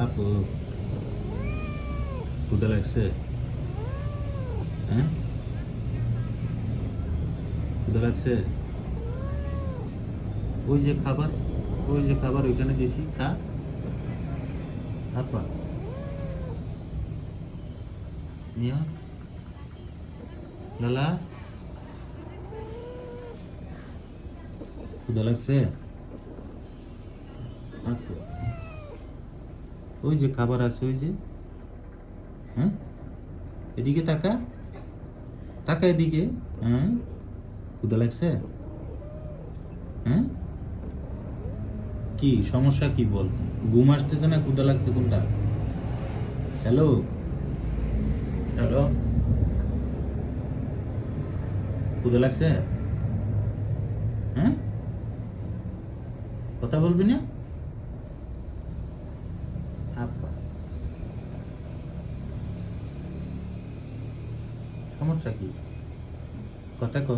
আপু ক্ষুধা লাগছে? হ্যাঁ, ক্ষুধা লাগছে? ওই যে খাবার, ওই যে খাবার ওইখানে দিছি, খা। আপা নিয়া লালা, ক্ষুধা লাগছে? আপু ওই যে খাবার আছে, ওই যে। হ্যাঁ, এদিকে তাকা, তাকা এদিকে। হ্যাঁ, ক্ষুধা লাগছে? হ্যাঁ, কি সমস্যা কি বল? ঘুম আসতেছে না ক্ষুধা লাগছে কোনটা? হ্যালো, হ্যালো, ক্ষুধা লাগছে? হ্যাঁ, কথা বলবি না? আপা সমস্যা কি? কথা কো।